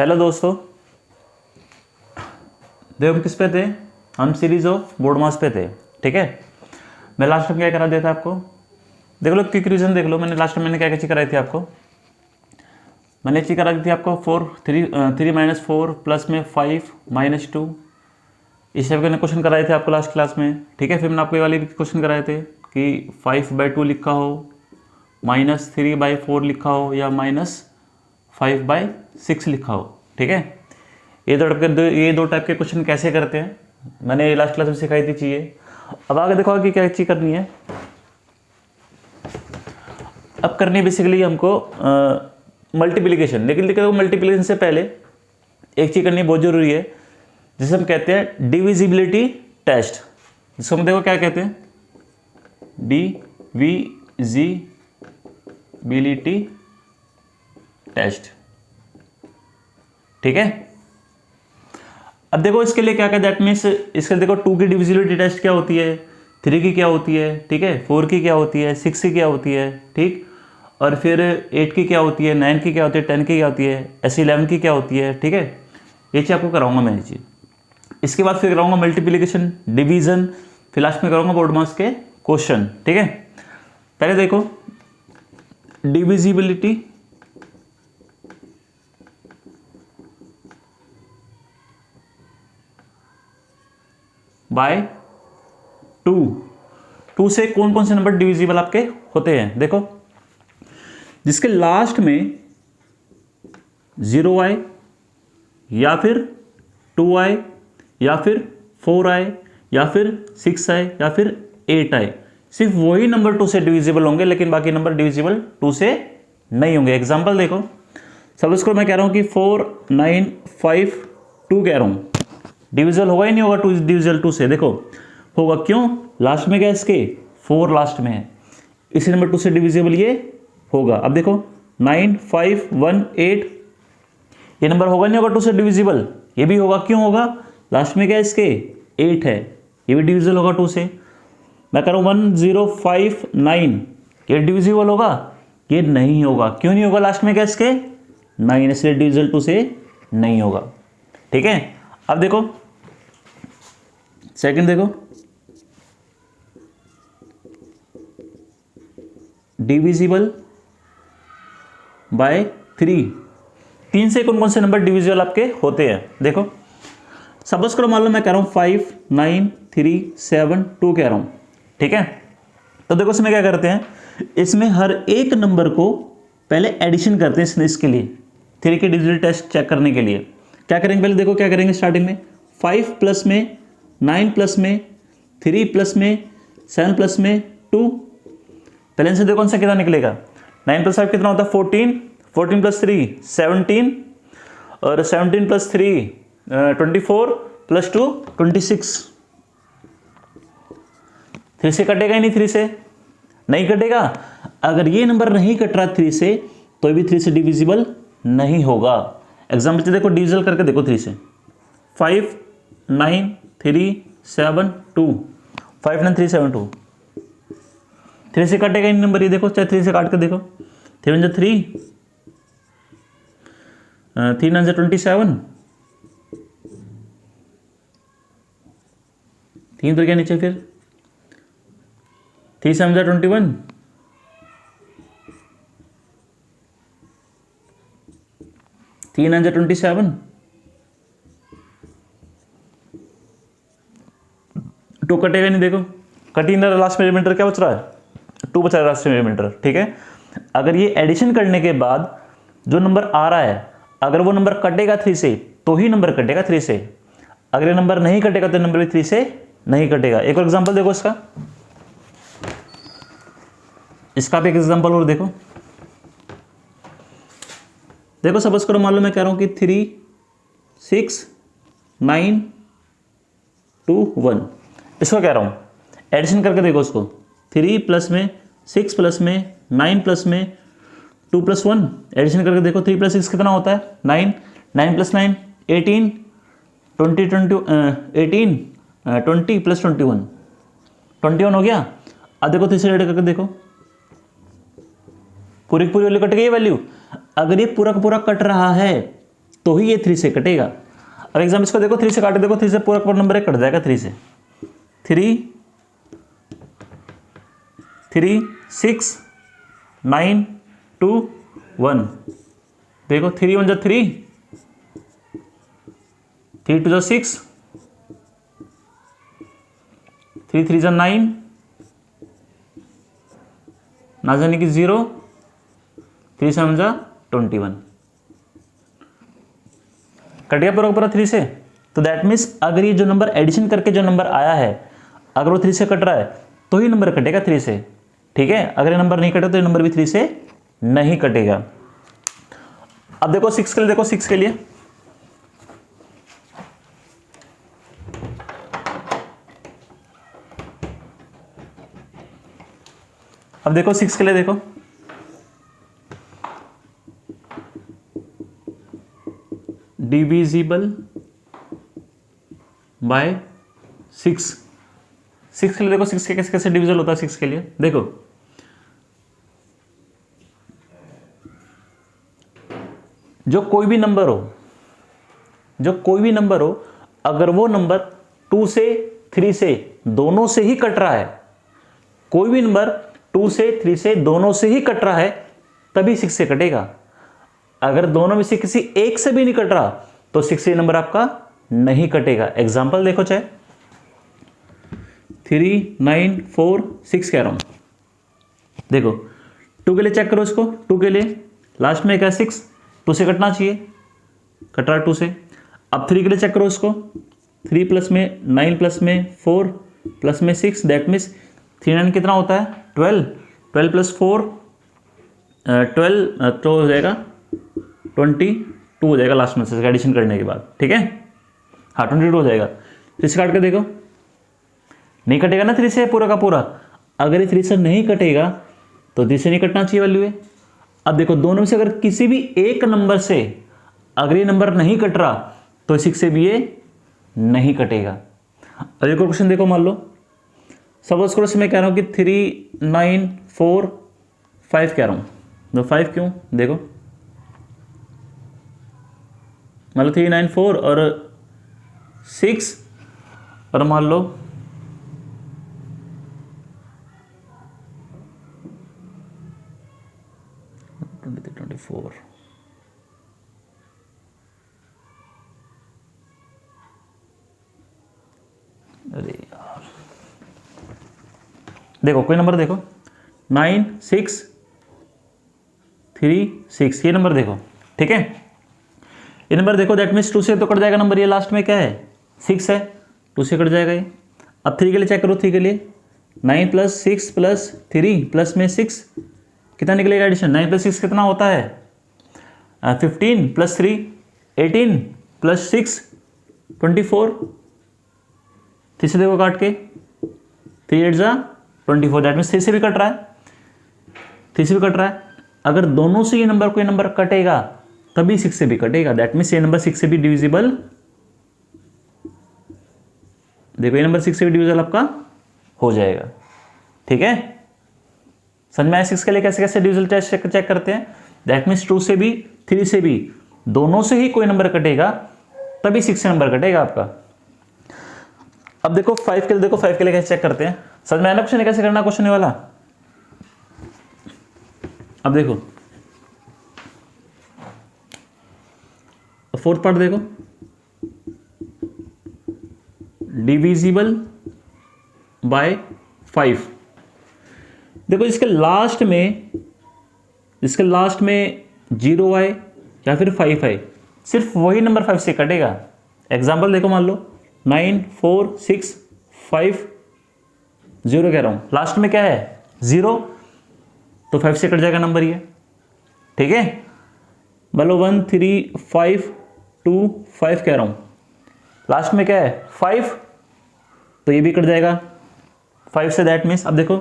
Hello दोस्तों, देखो हम किस पे थे। हम सीरीज ऑफ बोर्ड मास पे थे। ठीक है, मैं लास्ट टाइम क्या करा दिया था आपको, देख लो क्विक रिवीजन देख लो। मैंने लास्ट टाइम क्या क्या चीज़ कराई थी आपको। मैंने चीज़ करा दी थी आपको 3 - 4 प्लस में 5 - 2 इस टाइप के क्वेश्चन कराए थे आपको लास्ट क्लास में। ठीक है, फिर मैंने आपको ये वाले भी क्वेश्चन कराए थे कि 5/2 लिखा हो, -3/4 लिखा हो या -5/6 लिखा हो। ठीक है, ये दो टाइप के क्वेश्चन कैसे करते हैं मैंने लास्ट क्लास में सिखाई थी चीज़ें। अब आगे देखो कि क्या चीज़ करनी है। अब करनी है बेसिकली हमको मल्टीप्लिकेशन। लेकिन देखो मल्टीप्लिकेशन से पहले एक चीज़ करनी बहुत ज़रूरी है, जिसे हम कहते हैं डिविजिबिलिटी टेस्ट। जिसको हम देखो क्या कहते हैं, डिविजिबिलिटी टेस्ट। ठीक है, अब देखो इसके लिए क्या क्या, दैट मीन्स इसके लिए देखो 2 की डिविजिबिलिटी टेस्ट क्या होती है, 3 की क्या होती है, ठीक है, 4 की क्या होती है, 6 की क्या होती है, ठीक, और फिर 8 की क्या होती है, 9 की क्या होती है, 10 की क्या होती है, ऐसे 11 की क्या होती है। ठीक है, ये चीज़ आपको कराऊंगा मैं ये चीज़। इसके बाद फिर कराऊंगा मल्टीप्लिकेशन, डिवीजन, फिर लास्ट में कराऊंगा बोर्ड मार्क्स के क्वेश्चन। ठीक है, पहले देखो डिविजिबिलिटी बाय 2 से कौन कौन से नंबर डिविजिबल आपके होते हैं। देखो जिसके लास्ट में 0 आए या फिर 2 आए या फिर 4 आए या फिर 6 आए या फिर 8 आए, सिर्फ वही नंबर 2 से डिविजिबल होंगे, लेकिन बाकी नंबर डिविजिबल 2 से नहीं होंगे। एग्जांपल देखो, सब इसको मैं कह रहा हूं कि 4 9 5 2 कह रहा हूं, डिविजिबल होगा ही नहीं होगा 2 डिविजिबल 2 से। देखो होगा, क्यों, लास्ट में क्या है इसके 4 लास्ट में है, इसी नंबर 2 से डिविजिबल ये होगा। अब देखो 9 5 1 8 ये नंबर होगा नहीं होगा 2 से डिविजिबल, ये भी होगा, क्यों होगा, लास्ट में क्या है इसके 8 है, ये भी डिविजिबल होगा 2 से। मैं कह रहा हूँ 1 0 5 9 ये डिविजिबल होगा, ये नहीं होगा, क्यों नहीं होगा, लास्ट में क्या है इसके 9, इसलिए डिविजिबल 2 से नहीं होगा। ठीक है, अब देखो सेकंड, देखो डिविजिबल बाय 3 से कौन कौन से नंबर डिविजिबल आपके होते हैं। देखो सपोज करो, मान लो मैं कह रहा हूं 5 9 3 7 2 कह रहा हूं। ठीक है, तो देखो इसमें क्या करते हैं, इसमें हर एक नंबर को पहले एडिशन करते हैं। इसके लिए 3 के डिविजिबल टेस्ट चेक करने के लिए क्या करेंगे, पहले देखो क्या करेंगे, स्टार्टिंग में 5 प्लस में 9 प्लस में 3 प्लस में 7 प्लस में 2, पहले से देखो कौन सा कितना निकलेगा, 9 + 5 कितना होता है 14, 14 + 3 17, और 17 + 3 24 + 2 26। 3 से कटेगा ही नहीं, 3 से नहीं कटेगा। अगर ये नंबर नहीं कट रहा 3 से, तो भी 3 से डिविजिबल नहीं होगा। एग्जाम्पल से देखो, डिविजिबल करके देखो 3 से, 5 9 3 7 2 5 9 3 7 2, 3 से काटेगा इन नंबर, ये देखो, चाहे 3 से काट के देखो, 3 × 3 3 9 27, 3 तो क्या नीचे, फिर 3 7 21, 3 9 27, 2 कटेगा नहीं, देखो कटी ना, लास्ट में रिमाइंडर क्या बच रहा है, 2 बचा है लास्ट में रिमाइंडर। ठीक है, अगर ये एडिशन करने के बाद जो नंबर आ रहा है, अगर वो नंबर कटेगा 3 से, तो ही नंबर कटेगा 3 से, अगर ये नंबर नहीं कटेगा तो नंबर भी 3 से नहीं कटेगा। एक और एग्जांपल देखो इसका भी एक एग्जांपल और देखो। देखो सपोज करो, मान लो मैं कह रहा हूं कि 3 6 9 2 1, इसको कह रहा हूं एडिशन करके देखो उसको, 3 प्लस में 6 प्लस में 9 प्लस में 2 + 1 एडिशन करके देखो, 3 + 6 कितना होता है 9, 9 + 9 18, 20 18 20 + 21 21 हो गया। अब देखो 3 से ऐड करके देखो, पूरी पूरी वैल्यू कट गई है वैल्यू। अगर ये पूरा का पूरा कट रहा है तो ही ये 3 से कटेगा। अब एग्जाम इसको देखो, 3 से काटे, देखो 3 से पूरा पूरा नंबर कट जाएगा 3 से। 3 3 6 9 2 1, देखो 3 1 जा 3, 3 2 जा 6, 3 3 जा 9, ना जाने की 0, 3 7 जा 21, कट गया पूरा पूरा 3 से। तो दैट मीन्स अगर ये जो नंबर एडिशन करके जो नंबर आया है, अगर वो 3 से कट रहा है तो ही नंबर कटेगा 3 से, ठीक है। अगर ये नंबर नहीं कटे तो ये नंबर भी 3 से नहीं कटेगा। अब देखो 6 के लिए, देखो 6 के लिए अब देखो 6 के लिए देखो, डिविजिबल बाय 6। 6 के लिए देखो, 6 के कैसे कैसे डिविजल होता है 6 के लिए, देखो जो कोई भी नंबर हो, अगर वो नंबर 2 से 3 से दोनों से ही कट रहा है, कोई भी नंबर 2 से 3 से दोनों से ही कट रहा है तभी 6 से कटेगा। अगर दोनों में से किसी एक से भी नहीं कट रहा तो 6 से नंबर आपका नहीं कटेगा। एग्जांपल देखो, चाहे 3 9 4 6 कह रहा हूं, देखो 2 के लिए चेक करो इसको, 2 के लिए लास्ट में क्या 6, 2 से कटना चाहिए, कट रहा है 2 से। अब 3 के लिए चेक करो इसको, 3 प्लस में 9 प्लस में 4 प्लस में 6, दैट मीन्स 3 9 कितना होता है 12, 12 प्लस 4 12 तो हो जाएगा 22 हो जाएगा लास्ट में से एडिशन करने के बाद, ठीक है। हाँ 22 हो जाएगा। 3 से काट के देखो, नहीं कटेगा ना 3 से पूरा का पूरा। अगर ये 3 से नहीं कटेगा तो 3 से नहीं कटना चाहिए वैल्यू है। अब देखो दोनों में से अगर किसी भी एक नंबर से अगर ये नंबर नहीं कट रहा तो 6 से भी ये नहीं कटेगा। अब एक और क्वेश्चन देखो, मान लो सपोज करो मैं कह रहा हूं कि 3 9 4 5 कह रहा हूं, तो 5 क्यों, देखो मान लो 3 9 4 और 6 और मान लो 24, अरे यार देखो कोई नंबर देखो 9 6 3 6, ये नंबर देखो, ठीक है। ये नंबर देखो, दैट मीन्स 2 से तो कट जाएगा नंबर, ये लास्ट में क्या है 6 है, 2 से कट जाएगा ये। अब 3 के लिए चेक करो, 3 के लिए 9 प्लस 6 प्लस 3 प्लस में 6 कितना निकलेगा एडिशन, 9 प्लस 6 कितना होता है 15 प्लस 3 18 प्लस 6 24, 3 से देखो काट के 3 8 जा 24, दैट मीन्स 3 से भी कट रहा है, 3 से भी कट रहा है। अगर दोनों से ये नंबर कोई नंबर कटेगा तभी 6 से भी कटेगा, दैट मीन्स ये नंबर 6 से भी डिविजिबल, देखो ये नंबर 6 से भी डिविजिबल आपका हो जाएगा, ठीक है। समझ में आया 6 के लिए कैसे कैसे डिविजिबल चेक करते हैं। दैट मीन्स 2 से भी 3 से भी दोनों से ही कोई नंबर कटेगा तभी 6 से नंबर कटेगा आपका। अब देखो 5 के लिए, देखो 5 के लिए कैसे चेक करते हैं, समझ में आया ना क्वेश्चन कैसे करना क्वेश्चन वाला। अब देखो फोर्थ पार्ट देखो, डिविजिबल बाय 5, देखो इसके लास्ट में 0 आए या फिर 5 आए, सिर्फ वही नंबर 5 से कटेगा। एग्जाम्पल देखो, मान लो 9 4 6 5 0 कह रहा हूं, लास्ट में क्या है 0, तो 5 से कट जाएगा नंबर ये, ठीक है। मान लो 1 3 5 2 5 कह रहा हूं, लास्ट में क्या है 5, तो ये भी कट जाएगा 5 से, दैट मीन्स अब देखो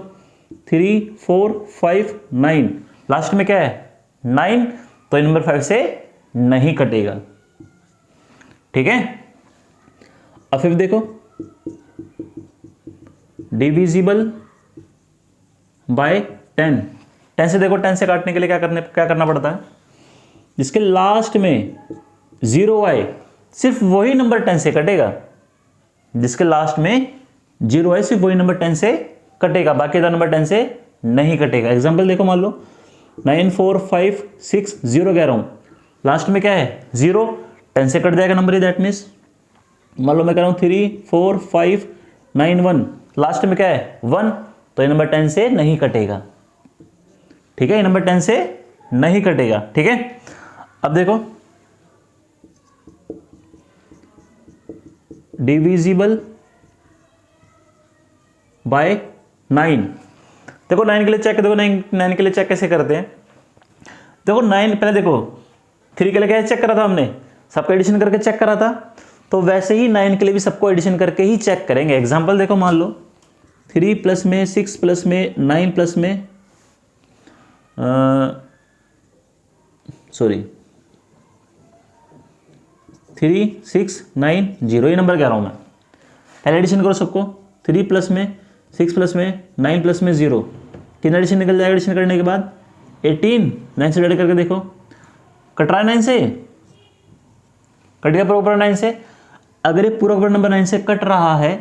3 4 5 9, लास्ट में क्या है 9, तो ये नंबर 5 से नहीं कटेगा, ठीक है। अब फिर देखो डिविजिबल बाय 10, 10 से देखो 10 से काटने के लिए क्या करना पड़ता है, जिसके लास्ट में 0y सिर्फ वही नंबर 10 से कटेगा, जिसके लास्ट में 0y सिर्फ वही नंबर 10 से कटेगा, बाकी का नंबर 10 से नहीं कटेगा। एग्जाम्पल देखो, मान लो 9 4 5 6 0 कह रहा हूँ, लास्ट में क्या है 0, 10 से कट जाएगा नंबर ही, दैट मीन्स मान लो मैं कह रहा हूँ 3 4 5 9 1, लास्ट में क्या है 1, तो ये नंबर 10 से नहीं कटेगा। ठीक है, ये नंबर 10 से नहीं कटेगा। ठीक है, अब देखो डिविजिबल बाय 9। देखो 9 के लिए चेक, देखो 9 के लिए चेक कैसे करते हैं। देखो 9 पहले देखो 3 के लिए क्या चेक करा था हमने, सबको एडिशन करके चेक करा था, तो वैसे ही 9 के लिए भी सबको एडिशन करके ही चेक करेंगे। एग्जांपल देखो, मान लो 3 प्लस में 6 प्लस में 9 प्लस में 3 6 9 0, ये नंबर कह रहा हूँ मैं। पहले एडिशन करो सबको, 3 प्लस में 6 प्लस में 9 प्लस में 0, कितना एडिशन निकल जाएगा। एडिशन करने के बाद 18, 9 से डिवाइड करके देखो, कट रहा है 9 से, कट गया पूरा 9 से। अगर ये पूरा नंबर 9 से कट रहा है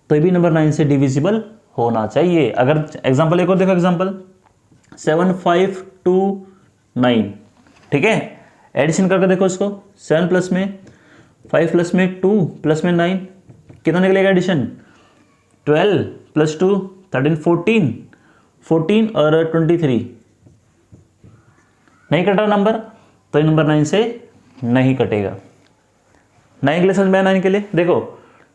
तो ये भी नंबर 9 से डिविजिबल होना चाहिए। अगर एग्जांपल एक और देखो, एग्जांपल 7 5 2 9, ठीक है, एडिशन करके देखो इसको, 7 प्लस में 5 प्लस में 2 प्लस में 9, कितना निकलेगा एडिशन, 12 प्लस 2 13 14 और 23, नहीं कट रहा नंबर, तो ये नंबर 9 से नहीं कटेगा। 9 के लिए समझ में आया, 9 के लिए देखो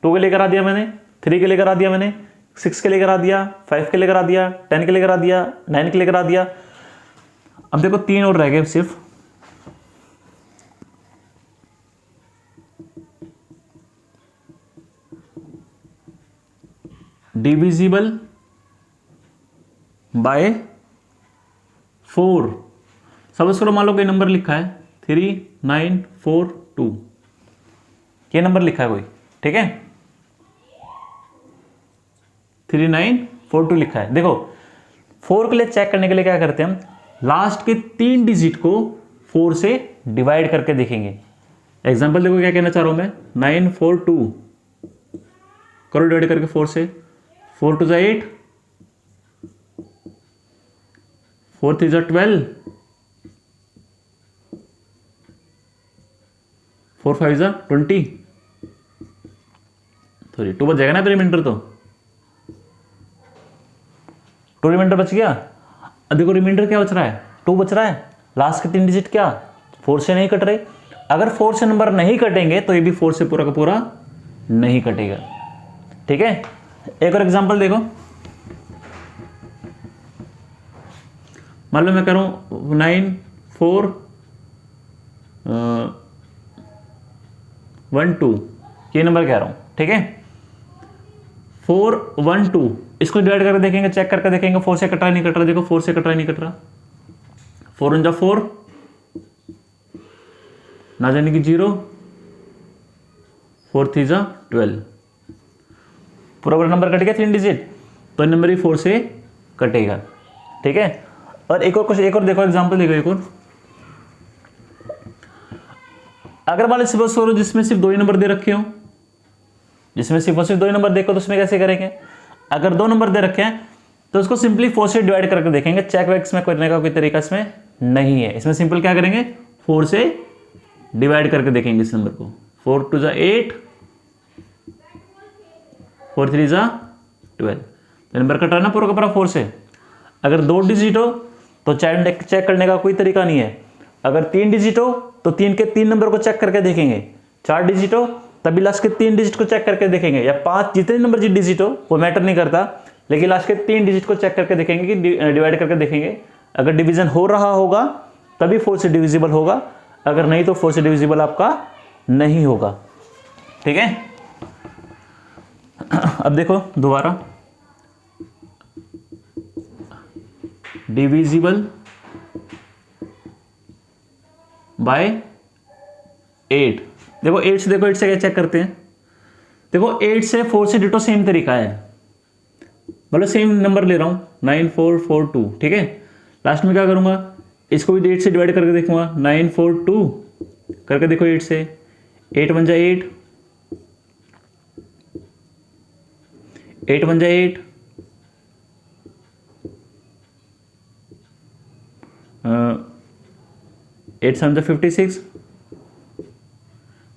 2 के लिए करा दिया मैंने, 3 के लिए करा दिया मैंने, 6 के लिए करा दिया, 5 के लिए करा दिया, 10 के लिए करा दिया, 9 के लिए करा दिया। अब देखो 3 और रह गए सिर्फ, डिविजिबल बाय 4। सपोज करो मान लो कोई नंबर लिखा है 3 9 4 2, ये नंबर लिखा है कोई, ठीक है, 3 9 4 2 लिखा है। देखो 4 के लिए चेक करने के लिए क्या करते हैं हम, लास्ट के 3 डिजिट को 4 से डिवाइड करके देखेंगे। एग्जांपल देखो क्या कहना चाह रहा हूं मैं, 9 4 2 करो डिवाइड करके 4 से, 4 2 8, 4 3 12, 4 5 20, सॉरी 2 बच जाएगा ना रिमाइंडर, तो 2 रिमाइंडर बच गया। अब देखो रिमाइंडर क्या बच रहा है, 2 बच रहा है, लास्ट के 3 डिजिट क्या 4 से नहीं कट रहे। अगर 4 से नंबर नहीं कटेंगे तो ये भी 4 से पूरा का पूरा नहीं कटेगा। ठीक है, एक और एग्जांपल देखो, मान लो मैं करूं 9 4 1 2, ये नंबर कह रहा हूं, ठीक है, 4 1 2, इसको डिवाइड करके देखेंगे, चेक करके देखेंगे 4 से कट रहा नहीं कट रहा। देखो 4 से कट रहा नहीं कट रहा, 4 1 4 ना जाने की 0, 4 3 12, पूरा नंबर कट गया 3 डिजिट, तो नंबर ही 4 से कटेगा। ठीक है, और एक और कुछ, एक और देखो एग्जांपल देखो, एक और अगर मान लो सपोज जिसमें सिर्फ 2 ही नंबर दे रखे हो, जिसमें सिर्फ 2 ही नंबर देखो, तो उसमें कैसे करेंगे। अगर 2 नंबर दे रखे हैं तो उसको सिंपली 4 से डिवाइड करके देखेंगे, चेक वैक्स में करने का कोई तरीका इसमें नहीं है। इसमें सिंपल क्या करेंगे, 4 से डिवाइड करके देखेंगे इस नंबर को, 4 2 8, 4 3 12, तो नंबर कट रहा है ना पूरा का पूरा 4 से। अगर 2 डिजिट हो तो चेक करने का कोई तरीका नहीं है। अगर 3 डिजिट हो तो 3 के 3 नंबर को चेक करके देखेंगे, 4 डिजिट हो तभी लास्ट के 3 डिजिट को चेक करके देखेंगे, या 5, जितने नंबर डिजिट हो वो मैटर नहीं करता, लेकिन लास्ट के 3 डिजिट को चेक करके देखेंगे कि डिवाइड करके देखेंगे। अगर डिवीजन हो रहा होगा तभी 4 से डिविजिबल होगा, अगर नहीं तो 4 से डिविजिबल आपका नहीं होगा। ठीक है, अब देखो दोबारा, डिविजिबल बाय 8। देखो 8 से, देखो 8 से क्या चेक करते हैं, देखो 8 से 4 से डिटो सेम तरीका है, मतलब सेम नंबर ले रहा हूं 9 4 4 2, ठीक है। लास्ट में क्या करूंगा, इसको भी 8 से डिवाइड करके देखूंगा, 9 4 2 करके देखो 8 से, 8 1 जा 8, 8 1 जा 8, 8 7 जा 56,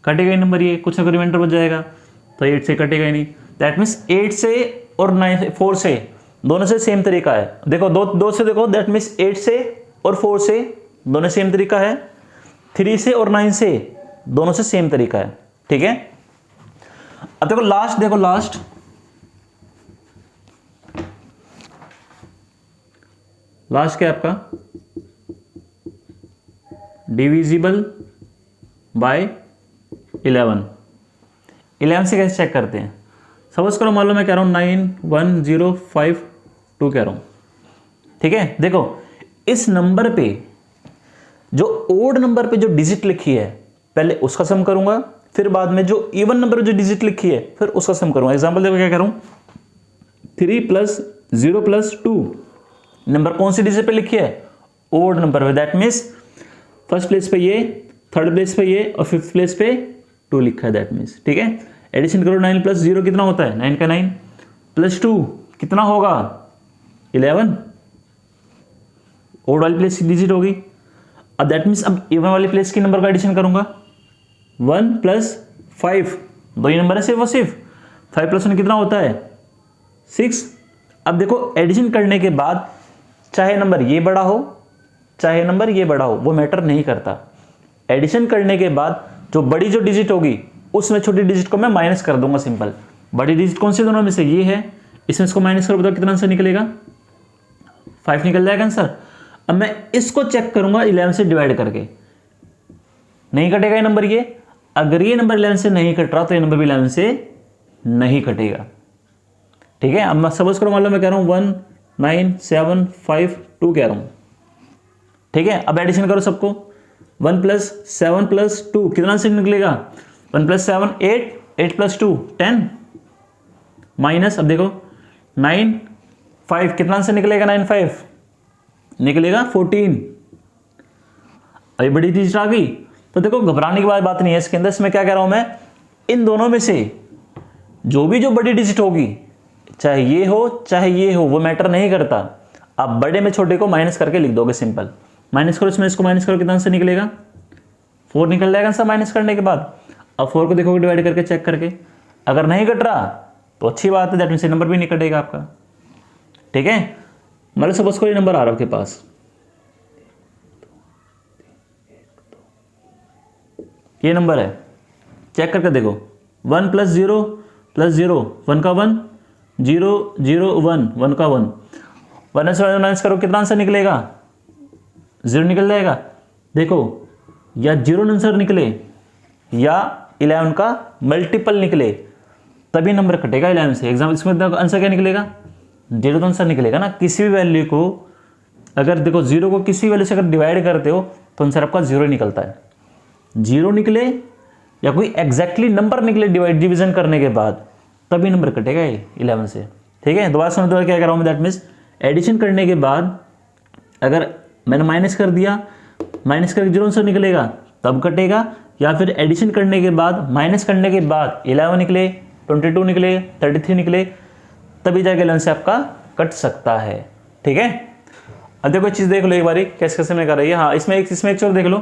कटेगा ही नंबर, ये कुछ ना कुछ रिमाइंडर बच जाएगा, तो 8 से कटेगा ही नहीं। दैट मीन्स 8 से और 9 से 4 से दोनों से सेम तरीका है। देखो दो से देखो, दैट मीन्स 8 से और 4 से दोनों सेम तरीका है, 3 से और 9 से दोनों से सेम तरीका है, ठीक है। अब देखो लास्ट, देखो लास्ट क्या है आपका, डिविजिबल बाय 11 से कैसे चेक करते हैं। सपोज करो मान लो मैं कह रहा हूं 91052 कह रहा हूं, ठीक है। देखो इस नंबर पे जो ओड नंबर पे जो डिजिट लिखी है पहले उसका सम करूंगा, फिर बाद में जो इवन नंबर पे जो डिजिट लिखी है फिर उसका सम करूंगा। एग्जांपल देखो क्या कह रहा हूं, 3 + 0 + 2 नंबर कौन सी डिजिट पे लिखी है, ओड नंबर पे। दैट मीन्स फर्स्ट प्लेस पे ये, थर्ड प्लेस पे ये और फिफ्थ प्लेस पे 2 लिखा है, दैट मीन्स, ठीक है। एडिशन करो 9 + 0 कितना होता है, 9 का 9 + 2 कितना होगा 11, ओड वाली प्लेस की डिजिट होगी। अब दैट मीन्स अब इवन वाली प्लेस की नंबर का एडिशन करूंगा, 1 + 5 दो ही नंबर है सिर्फ और सिर्फ, 5 + 1 कितना होता है 6। अब देखो एडिशन करने के बाद चाहे नंबर ये बड़ा हो चाहे नंबर ये बड़ा हो वो मैटर नहीं करता। एडिशन करने के बाद जो बड़ी जो डिजिट होगी उसमें छोटी डिजिट को मैं माइनस कर दूंगा, सिंपल। बड़ी डिजिट कौन सी दोनों में से, ये है, इसमें इसको माइनस करो, बताओ कितना आंसर निकलेगा, 5 निकल जाएगा आंसर। अब मैं इसको चेक करूंगा 11 से डिवाइड करके, नहीं कटेगा ये नंबर। ये अगर ये नंबर 11 से नहीं कट रहा तो ये नंबर भी 11 से नहीं कटेगा, ठीक है। अब मैं सपोज करो मान लो मैं कह रहा हूं 19752 कह रहा हूं, ठीक है। अब एडिशन करो सबको, 1 + 7 + 2 कितना आंसर निकलेगा, 1 + 7 8, 8 + 2 10, माइनस, अब देखो 9 5 कितना आंसर निकलेगा, 9 5 निकलेगा 14। अभी बड़ी डिजिट आ गई तो देखो घबराने की बात नहीं है इसके अंदर। इसमें क्या कह रहा हूं मैं, इन दोनों में से जो बड़ी डिजिट होगी, चाहे ये हो चाहे ये हो, वो मैटर नहीं करता। आप बड़े में छोटे को माइनस करके लिख दोगे, सिंपल। माइनस करो, इसमें इसको माइनस करो, कितना आंसर निकलेगा 4 निकल जाएगा आंसर माइनस करने के बाद। अब 4 को देखोगे डिवाइड करके चेक करके, अगर नहीं कट रहा तो अच्छी बात है, दैट मीन्स नंबर भी नहीं कटेगा आपका, ठीक है। मतलब सपोज कोई नंबर आ रहा है आपके पास, ये नंबर है, चेक करके देखो, 1 + 0 + 0 1 का 1 0 0 1 1 का 1, 1 से माइनस करो कितना आंसर निकलेगा 0 निकल जाएगा। देखो या 0 आंसर निकले या 11 का मल्टीपल निकले तभी नंबर कटेगा 11 से। एग्जाम्पल इसमें आंसर क्या निकलेगा, 0 तो आंसर निकलेगा ना। किसी भी वैल्यू को अगर देखो 0 को किसी वैल्यू से अगर डिवाइड करते हो तो आंसर आपका 0 निकलता है। 0 निकले या कोई एग्जैक्टली नंबर निकले डिवीजन करने के बाद तभी नंबर कटेगा ये 11 से, ठीक है। दोबारा सुनो, दोबारा क्या कर रहा हूँ मैं, दैट मीन्स एडिशन करने के बाद अगर मैंने माइनस कर दिया, माइनस करके 0 आंसर निकलेगा तब कटेगा, या फिर एडिशन करने के बाद माइनस करने के बाद 11 निकले, 22 निकले, 33 निकले, तभी जाके 11 से आपका कट सकता है, ठीक है। अब देखो चीज़ देख लो एक बारी कैसे कैसे मैं कर रही है। हाँ, इसमें एक चीज़ देख लो,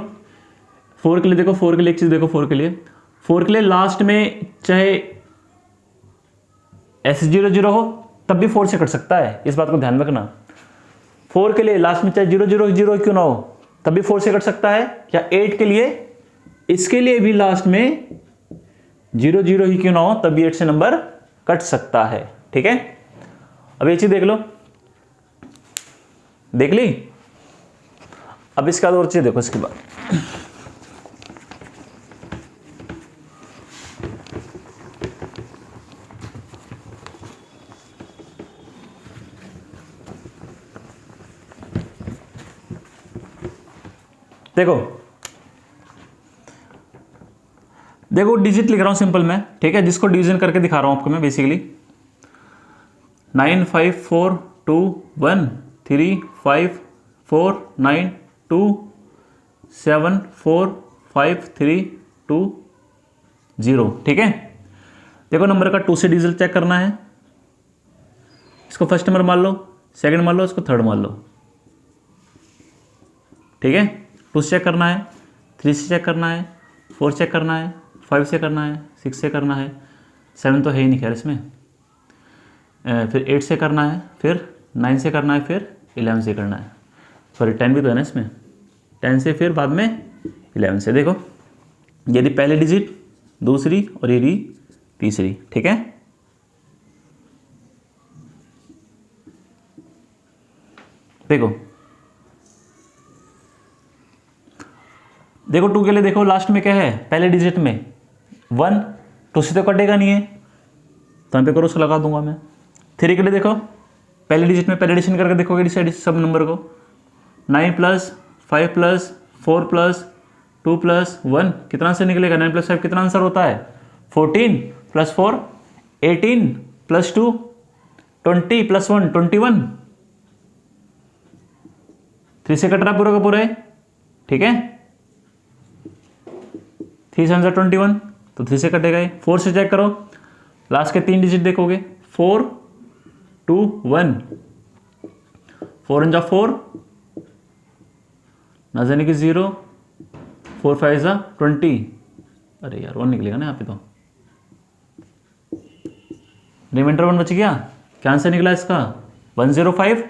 4 के लिए देखो, 4 के लिए एक चीज़ देखो, 4 के लिए लास्ट में चाहे S00 हो तब भी 4 से कट सकता है, इस बात को ध्यान रखना। 4 के लिए लास्ट में चाहे 000 क्यों ना हो तब भी 4 से कट सकता है, या 8 के लिए, इसके लिए भी लास्ट में 00 ही क्यों ना हो तब भी 8 से नंबर कट सकता है, ठीक है। अब ये चीज देख लो, देख ली। अब इसके बाद और चीज देखो, इसके बाद देखो डिजिट लिख रहा हूं सिंपल मैं, ठीक है, जिसको डिवीजन करके दिखा रहा हूं आपको मैं बेसिकली। 9 5 4 2 1 3 5 4 9 2 7 4 5 3 2 0। ठीक है, देखो नंबर का 2 से डिजिट चेक करना है। इसको फर्स्ट नंबर मान लो, सेकंड मान लो, इसको थर्ड मान लो। ठीक है, 2 से चेक करना है, 3 से चेक करना है, 4 चेक करना है, 5 से करना है, 6 से करना है, 7 तो है ही नहीं खैर इसमें, फिर 8 से करना है, फिर 9 से करना है, फिर 11 से करना है, सॉरी 10 भी तो है ना इसमें, 10 से फिर बाद में 11 से। देखो यदि पहले डिजिट, दूसरी और यदि तीसरी। ठीक है, देखो देखो 2 के लिए देखो लास्ट में क्या है, पहले डिजिट में 1, 2 से तो कटेगा नहीं है तो यहाँ पे करो, उसको लगा दूंगा मैं। 3 के लिए देखो पहले डिजिट में पहले एडिशन करके देखोगे डिसाइड सब नंबर को, 9 + 5 + 4 + 2 + 1 कितना से निकलेगा, 9 + 5 कितना आंसर होता है, 14 + 4 18 + 2 20 + 1 21। 3 से कट रहा पूरा का पूरा है। ठीक है, 3 से आंसर 21 तो 3 से कटेगा ही। 4 से चेक करो, लास्ट के 3 डिजिट देखोगे, 4 2 1, 4 × 4 ना जाने की 0, 4 5 = 20। अरे यार 1 निकलेगा ना यहाँ पे, तो रिमाइंडर 1 बच गया। क्या आंसर निकला इसका, 105।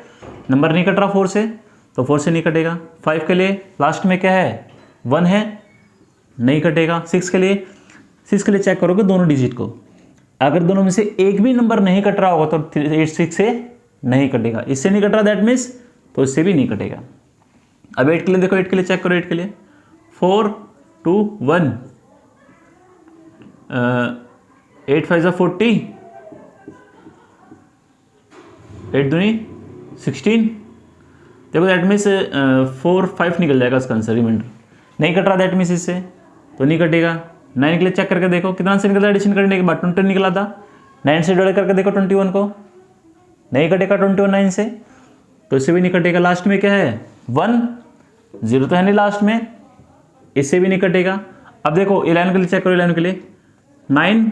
नंबर नहीं कट रहा 4 से, तो 4 से नहीं कटेगा। 5 के लिए लास्ट में क्या है, 1 है, नहीं कटेगा। 6 के लिए चेक करोगे दोनों डिजिट को, अगर दोनों में से एक भी नंबर नहीं कट रहा होगा तो 6 से नहीं कटेगा। इससे नहीं कट रहा दैट मीन्स तो इससे भी नहीं कटेगा। अब 8 के लिए देखो, 8 के लिए चेक करो, 8 के लिए 4 2 1, 8 5 = 40, 8 दूनी 16। देखो दैट मीन्स 4 5 निकल जाएगा इसका आंसर, रिमाइंडर नहीं कट रहा दैट मीन्स इससे तो नहीं कटेगा। 9 के लिए चेक करके देखो कितना आंसर निकला एडिशन करने के बाद, 20 निकला था। 9 से डिवाइड करके देखो 21 को, नहीं कटेगा 21 9 से तो इससे भी नहीं कटेगा। लास्ट में क्या है 1, 0 तो है नहीं लास्ट में, इससे भी नहीं कटेगा। अब देखो 11 के लिए चेक करो, 11 के लिए 9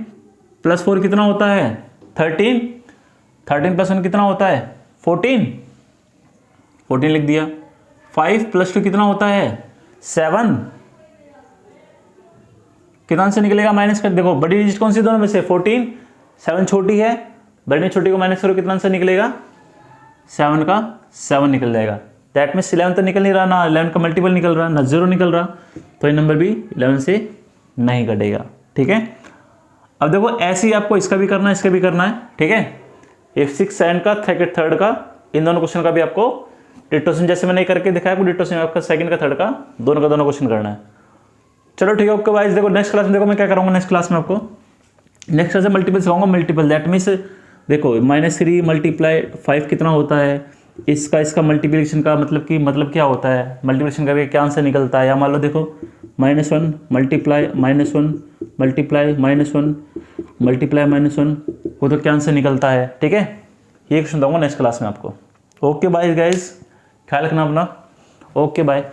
+ 4 कितना होता है 13, 13 + 1 कितना होता है 14, 14 लिख दिया। 5 + 2 कितना होता है 7, कितना आंसर निकलेगा माइनस कर, देखो बड़ी डिजिट कौन सी दोनों में से 14, 7 छोटी है, बड़ी छोटी को माइनस करो कितना आंसर निकलेगा 7 का 7 निकल जाएगा। दैट मीन्स 11 तो निकल नहीं रहा ना, 11 का मल्टीपल निकल रहा ना 0 निकल रहा, तो ये नंबर भी 11 से नहीं कटेगा। ठीक है, अब देखो ऐसे ही आपको इसका भी करना है, इसका भी करना है। ठीक है, ये 6 7 का थर्ड का इन दोनों क्वेश्चन का भी आपको डिटोशन जैसे मैंने करके दिखाया, आपको डिटोशन आपका सेकंड का थर्ड का दोनों क्वेश्चन करना है। चलो ठीक है, ओके वाइज। देखो नेक्स्ट क्लास में देखो मैं क्या करूँगा, नेक्स्ट क्लास में आपको नेक्स्ट क्लास में मल्टीपल सिखाऊंगा। मल्टीपल दैट मीन्स देखो -3 × 5 कितना होता है, इसका मल्टीप्लिकेशन का मतलब क्या होता है, मल्टीप्लिकेशन करके क्या आंसर निकलता है। या मान लो देखो -1 × -1 × -1 वो तो क्या आंसर निकलता है। ठीक है, ये क्वेश्चन दूंगा नेक्स्ट क्लास में आपको। ओके बाय गाइज, ख्याल रखना अपना। Okay bye.